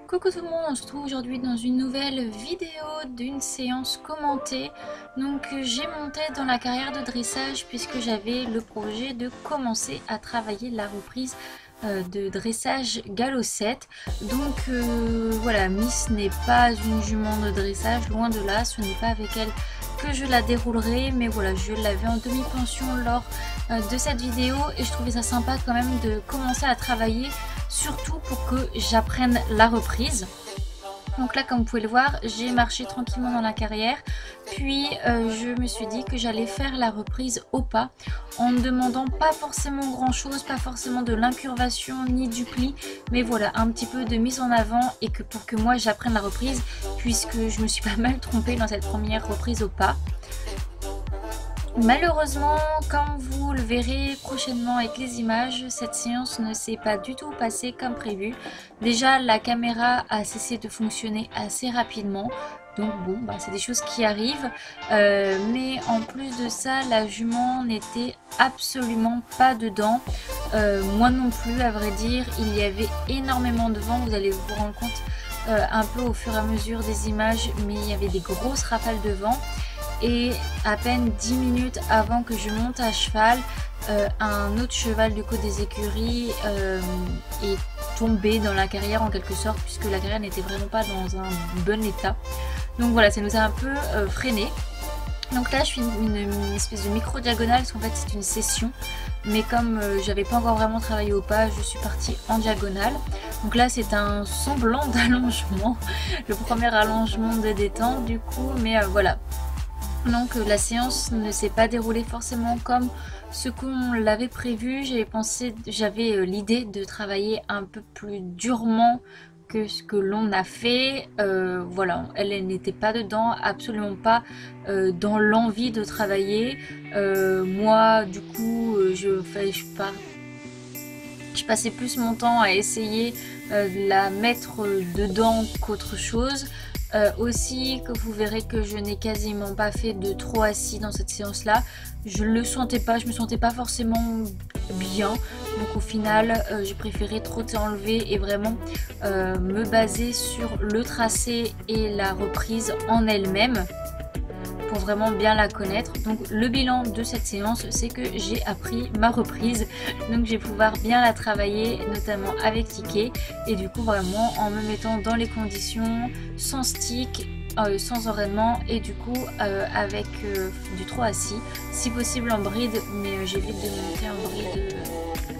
Coucou tout le monde, on se retrouve aujourd'hui dans une nouvelle vidéo d'une séance commentée. Donc j'ai monté dans la carrière de dressage puisque j'avais le projet de commencer à travailler la reprise de dressage galop 7. Donc voilà, Miss n'est pas une jument de dressage, loin de là, ce n'est pas avec elle que je la déroulerai, mais voilà, je l'avais en demi-pension lors de cette vidéo et je trouvais ça sympa quand même de commencer à travailler, surtout pour que j'apprenne la reprise. Donc là, comme vous pouvez le voir, j'ai marché tranquillement dans la carrière, puis je me suis dit que j'allais faire la reprise au pas, en ne demandant pas forcément grand chose, pas forcément de l'incurvation ni du pli, mais voilà, un petit peu de mise en avant, et que pour que moi j'apprenne la reprise, puisque je me suis pas mal trompée dans cette première reprise au pas. Malheureusement, comme vous le verrez prochainement avec les images, cette séance ne s'est pas du tout passée comme prévu. Déjà, la caméra a cessé de fonctionner assez rapidement. Donc bon, c'est des choses qui arrivent. Mais en plus de ça, la jument n'était absolument pas dedans. Moi non plus, à vrai dire. Il y avait énormément de vent, vous allez vous rendre compte un peu au fur et à mesure des images. Mais il y avait des grosses rafales de vent. Et à peine 10 minutes avant que je monte à cheval, un autre cheval du coup des écuries est tombé dans la carrière en quelque sorte, puisque la carrière n'était vraiment pas dans un bon état. Donc voilà, ça nous a un peu freiné. Donc là je suis une espèce de micro diagonale, parce qu'en fait c'est une session, mais comme j'avais pas encore vraiment travaillé au pas, je suis partie en diagonale. Donc là c'est un semblant d'allongement, le premier allongement de détente du coup, mais voilà. Donc la séance ne s'est pas déroulée forcément comme ce qu'on l'avait prévu. J'avais l'idée de travailler un peu plus durement que ce que l'on a fait. Voilà, elle n'était pas dedans, absolument pas dans l'envie de travailler. Moi, du coup, je passais plus mon temps à essayer de la mettre dedans qu'autre chose. Aussi, que vous verrez que je n'ai quasiment pas fait de trop assis dans cette séance là. Je le sentais pas, je me sentais pas forcément bien. Donc au final, j'ai préféré trotter enlever et vraiment me baser sur le tracé et la reprise en elle-même, pour vraiment bien la connaître. Donc le bilan de cette séance, c'est que j'ai appris ma reprise, donc je vais pouvoir bien la travailler, notamment avec ticket, et du coup vraiment en me mettant dans les conditions, sans stick, sans enraînement, et du coup avec du trop assis, si possible en bride, mais j'évite de monter en bride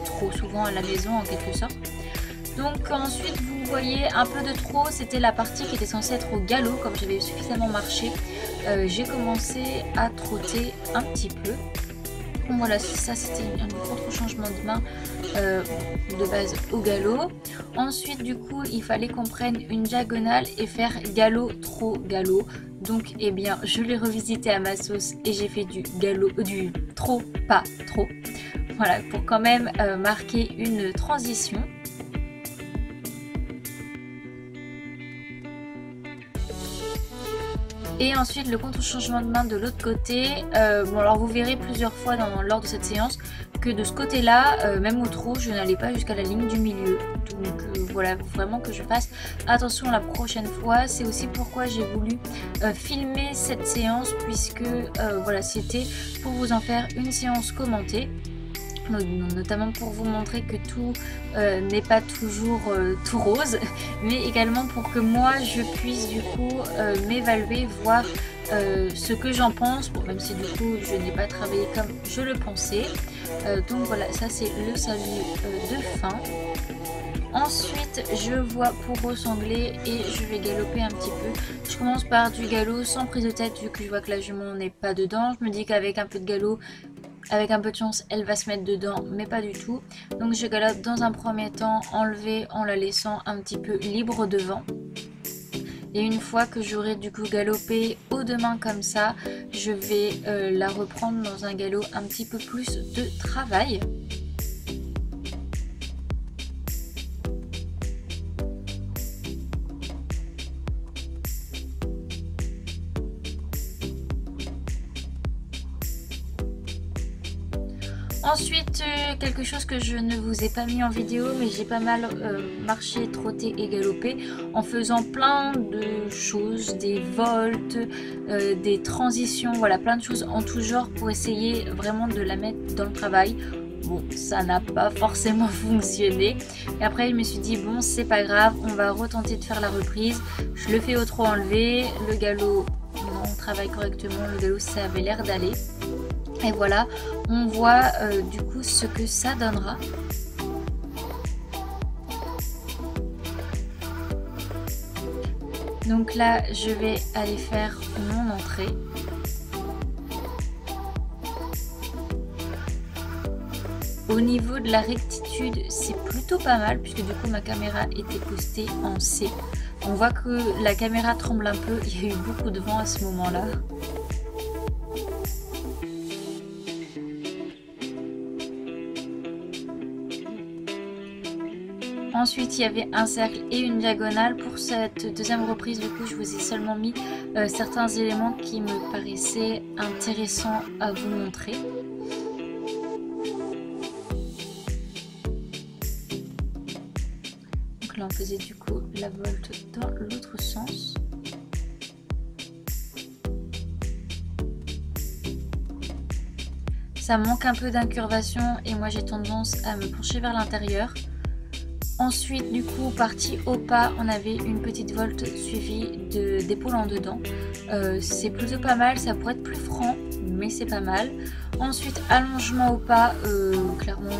trop souvent à la maison en quelque sorte. Donc ensuite vous voyez un peu de trop, c'était la partie qui était censée être au galop. Comme j'avais suffisamment marché, j'ai commencé à trotter un petit peu. Donc voilà, ça c'était un contre changement de main de base au galop. Ensuite du coup il fallait qu'on prenne une diagonale et faire galop trop galop. Donc eh bien je l'ai revisité à ma sauce et j'ai fait du galop, du trop pas trop. Voilà, pour quand même marquer une transition. Et ensuite le contre-changement de main de l'autre côté. Bon alors vous verrez plusieurs fois lors de cette séance que de ce côté là, même au trot, je n'allais pas jusqu'à la ligne du milieu. Donc voilà, vraiment que je fasse attention la prochaine fois. C'est aussi pourquoi j'ai voulu filmer cette séance, puisque voilà, c'était pour vous en faire une séance commentée. Notamment pour vous montrer que tout n'est pas toujours tout rose, mais également pour que moi je puisse du coup m'évaluer, voir ce que j'en pense, bon, même si du coup je n'ai pas travaillé comme je le pensais. Donc voilà, ça c'est le salut de fin. Ensuite je vois pour ressembler et je vais galoper un petit peu. Je commence par du galop sans prise de tête, vu que je vois que la jument n'est pas dedans. Je me dis qu'avec un peu de galop, avec un peu de chance, elle va se mettre dedans, mais pas du tout. Donc je galope dans un premier temps, enlever en la laissant un petit peu libre devant. Et une fois que j'aurai du coup galopé haut de main comme ça, je vais la reprendre dans un galop un petit peu plus de travail. Ensuite, quelque chose que je ne vous ai pas mis en vidéo, mais j'ai pas mal marché, trotté et galopé en faisant plein de choses, des volts, des transitions, voilà, plein de choses en tout genre pour essayer vraiment de la mettre dans le travail. Bon, ça n'a pas forcément fonctionné. Et après, je me suis dit, bon, c'est pas grave, on va retenter de faire la reprise. Je le fais au trot enlevé, le galop, non, on travaille correctement, le galop, ça avait l'air d'aller. Et voilà, on voit du coup ce que ça donnera. Donc là, je vais aller faire mon entrée. Au niveau de la rectitude, c'est plutôt pas mal puisque du coup ma caméra était postée en C. On voit que la caméra tremble un peu, il y a eu beaucoup de vent à ce moment-là. Ensuite, il y avait un cercle et une diagonale. Pour cette deuxième reprise, du coup, je vous ai seulement mis certains éléments qui me paraissaient intéressants à vous montrer. Donc là, on faisait du coup la volte dans l'autre sens. Ça manque un peu d'incurvation et moi j'ai tendance à me pencher vers l'intérieur. Ensuite, du coup, partie au pas, on avait une petite volte suivie d'épaule en dedans. C'est plutôt pas mal, ça pourrait être plus franc, mais c'est pas mal. Ensuite, allongement au pas, clairement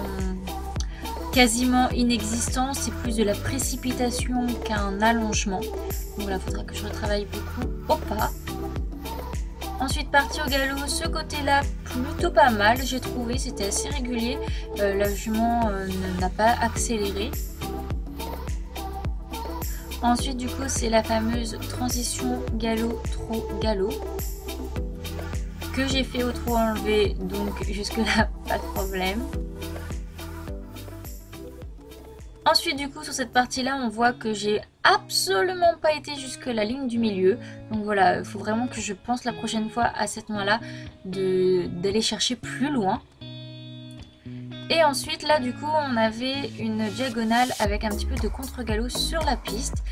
quasiment inexistant. C'est plus de la précipitation qu'un allongement. Donc voilà, il faudra que je retravaille beaucoup au pas. Ensuite, partie au galop, ce côté-là, plutôt pas mal, j'ai trouvé, c'était assez régulier. La jument n'a pas accéléré. Ensuite, du coup, c'est la fameuse transition galop-trot-galop que j'ai fait au trot enlevé, donc jusque-là, pas de problème. Ensuite, du coup, sur cette partie-là, on voit que j'ai absolument pas été jusque la ligne du milieu. Donc voilà, il faut vraiment que je pense la prochaine fois à cette moment-là d'aller chercher plus loin. Et ensuite, là, du coup, on avait une diagonale avec un petit peu de contre-galop sur la piste.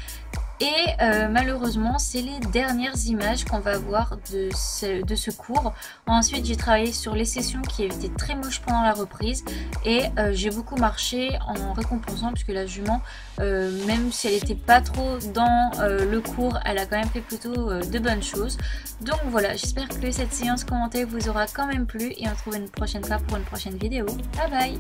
Et malheureusement, c'est les dernières images qu'on va voir de ce cours. Ensuite, j'ai travaillé sur les sessions qui étaient très moches pendant la reprise. Et j'ai beaucoup marché en récompensant, puisque la jument, même si elle n'était pas trop dans le cours, elle a quand même fait plutôt de bonnes choses. Donc voilà, j'espère que cette séance commentée vous aura quand même plu. Et on se retrouve une prochaine fois pour une prochaine vidéo. Bye bye!